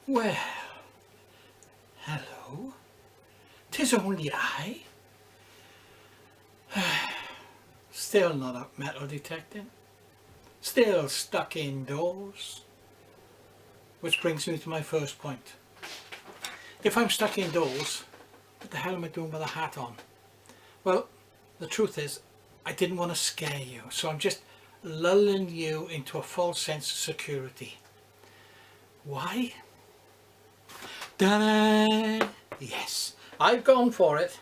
Well, hello, 'tis only I. Still not up metal detecting, still stuck indoors. Which brings me to my first point. If I'm stuck indoors, what the hell am I doing with a hat on? Well, the truth is, I didn't want to scare you, so I'm just lulling you into a false sense of security. Why? Ta-da! Yes, I've gone for it.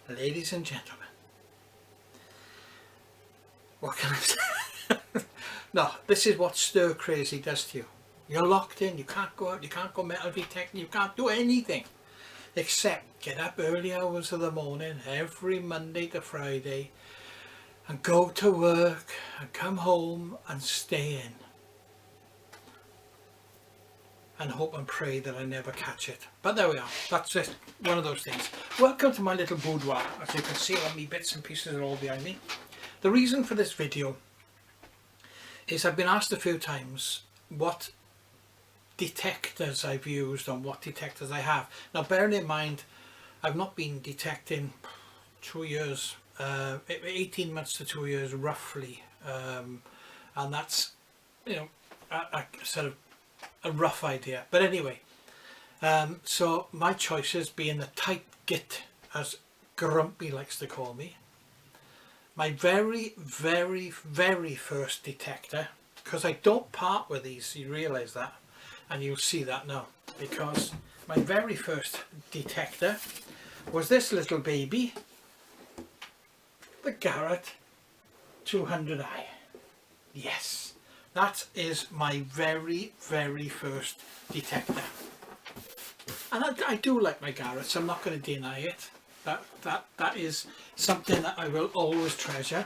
Ladies and gentlemen. What can I say? No, this is what stir crazy does to you. You're locked in, you can't go out, you can't go metal detecting, you can't do anything except get up early hours of the morning every Monday to Friday and go to work and come home and stay in and hope and pray that I never catch it. But there we are, that's just one of those things. Welcome to my little boudoir. As you can see, all my bits and pieces are all behind me. The reason for this video is I've been asked a few times what detectors I've used and what detectors I have. Now bearing in mind I've not been detecting 2 years, 18 months to 2 years roughly, and that's, you know, a sort of a rough idea. But anyway, so my choices being the Tight Git, as Grumpy likes to call me, my very first detector, because I don't part with these, you realise that, and you'll see that now, because my very first detector was this little baby, the Garrett 200i. Yes, that is my very first detector, and I do like my Garretts. I'm not going to deny it. That is something that I will always treasure.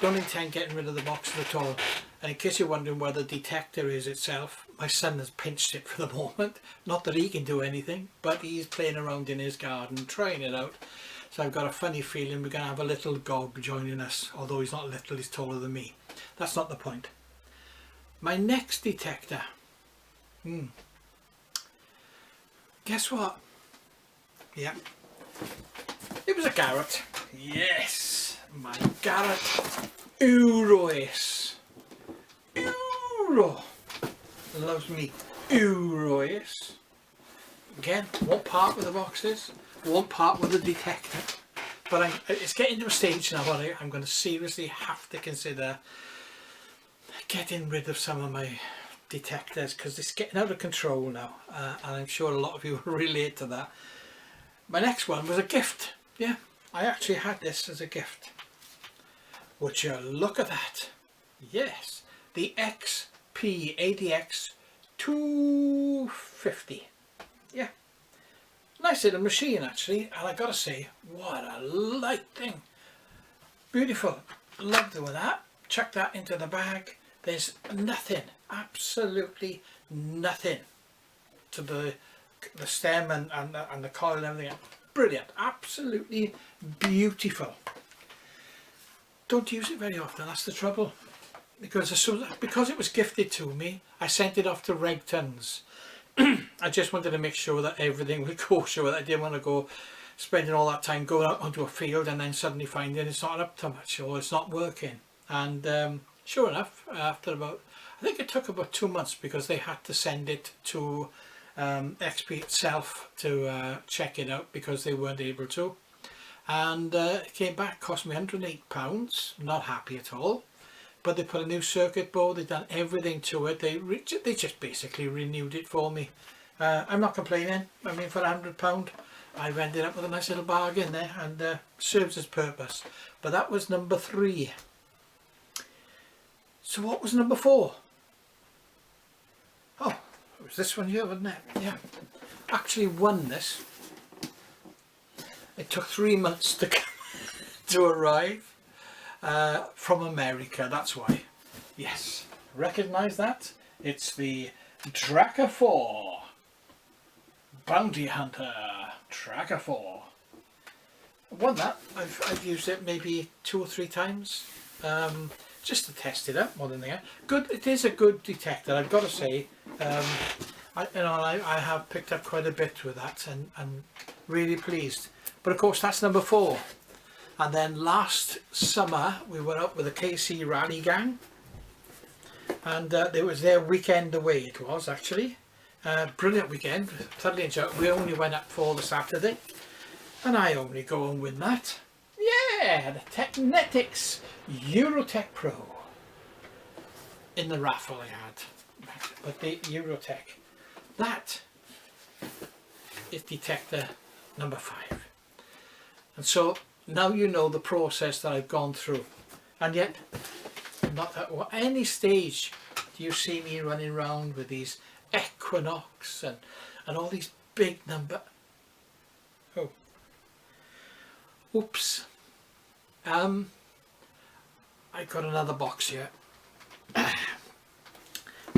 Don't intend getting rid of the boxes at all. And in case you're wondering where the detector is itself, my son has pinched it for the moment. Not that he can do anything, but he's playing around in his garden trying it out. So I've got a funny feeling we're going to have a little Gog joining us, although he's not little, he's taller than me. That's not the point. My next detector, guess what? Yeah, it was a Garrett. Yes, my Garrett Eurois. Euro loves me Eurois. Again, won't part with the boxes, won't part with the detector, but it's getting to a stage now where I'm going to seriously have to consider getting rid of some of my detectors, because it's getting out of control now, and I'm sure a lot of you will relate to that. My next one was a gift. Yeah, I actually had this as a gift. Would you look at that? Yes, the XP ADX 250. Yeah, nice little machine actually, and I gotta say, what a light thing. Beautiful. Love doing that. Chuck that into the bag. There's nothing, absolutely nothing to the stem and the coil and everything. Brilliant, absolutely beautiful. Don't use it very often, that's the trouble, because it was gifted to me, I sent it off to Regtons. I just wanted to make sure that everything was kosher. I didn't want to go spending all that time going out onto a field and then suddenly finding it's not up to much or it's not working. And sure enough, after about, I think it took about 2 months, because they had to send it to XP itself to check it out, because they weren't able to, and it came back, cost me £108, not happy at all, but they put a new circuit board, they've done everything to it, they just basically renewed it for me. I'm not complaining. I mean, for £100 I've ended up with a nice little bargain there, and serves its purpose. But that was number 3. So what was number 4? Oh, it was this one here, wasn't it? Yeah. Actually won this. It took 3 months to arrive from America, that's why. Yes, recognise that? It's the Tracker 4. Bounty Hunter Tracker 4. I won that. I've used it maybe 2 or 3 times. Just to test it out more than anything. Good, it is a good detector, I've got to say. I have picked up quite a bit with that, and really pleased. But of course that's number 4. And then last summer we were out with the KC Rally Gang, and it was their weekend away. It was actually brilliant weekend, thoroughly enjoyed. We only went up for the Saturday, and I only go and win that. Yeah, the Technetics Eurotech Pro in the raffle I had. But the Eurotech, that is detector number 5. And so now you know the process that I've gone through, and yet not at any stage do you see me running around with these Equinox and all these big number. Oh, oops. I got another box here. I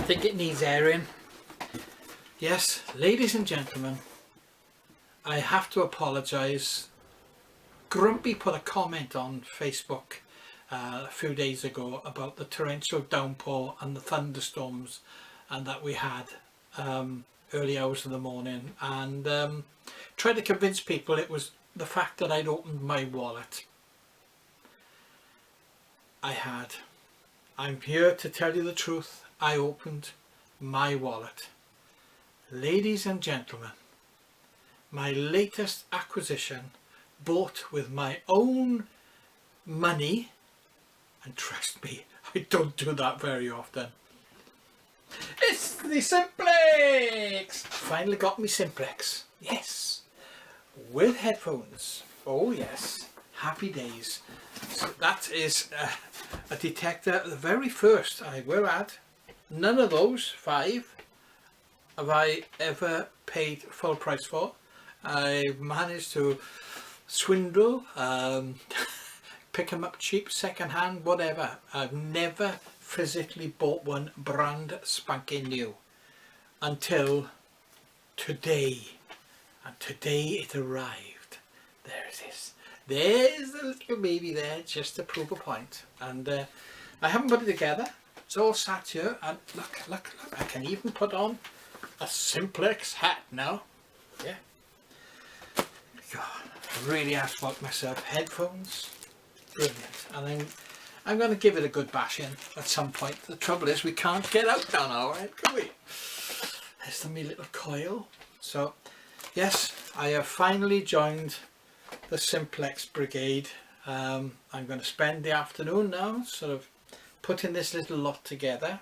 think it needs airing. Yes, ladies and gentlemen, I have to apologise. Grumpy put a comment on Facebook a few days ago about the torrential downpour and the thunderstorms and that we had early hours of the morning, and tried to convince people it was the fact that I'd opened my wallet. I had. I'm here to tell you the truth. I opened my wallet. Ladies and gentlemen, my latest acquisition, bought with my own money, and trust me, I don't do that very often. It's the Simplex! Finally got me Simplex. Yes, with headphones. Oh yes, happy days. So that is a detector, the very first I will add. None of those 5 have I ever paid full price for. I've managed to swindle, pick them up cheap, second hand, whatever. I've never physically bought one brand spanking new until today, and today it arrived. There it is. There's the little baby there, just to prove a point. And I haven't put it together. It's all sat here, and look, I can even put on a Simplex hat now. Yeah. God, I really have thought myself. Headphones, brilliant. And I'm going to give it a good bash in at some point. The trouble is we can't get out down our end, can we? There's the me little coil. So yes, I have finally joined the Simplex brigade. I'm going to spend the afternoon now sort of putting this little lot together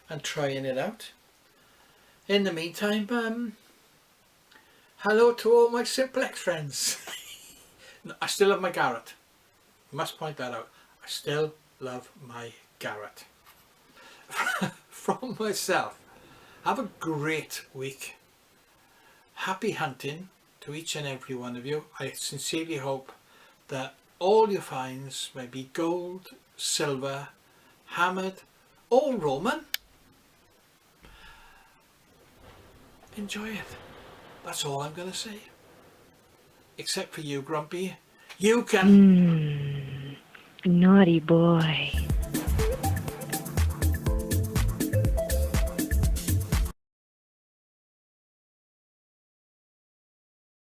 and trying it out. In the meantime, hello to all my Simplex friends. I still have my Garrett. Must point that out. I still love my Garrett. From myself, have a great week. Happy hunting to each and every one of you. I sincerely hope that all your finds may be gold, silver, hammered, or Roman. Enjoy it. That's all I'm going to say. Except for you, Grumpy. You can... Naughty boy.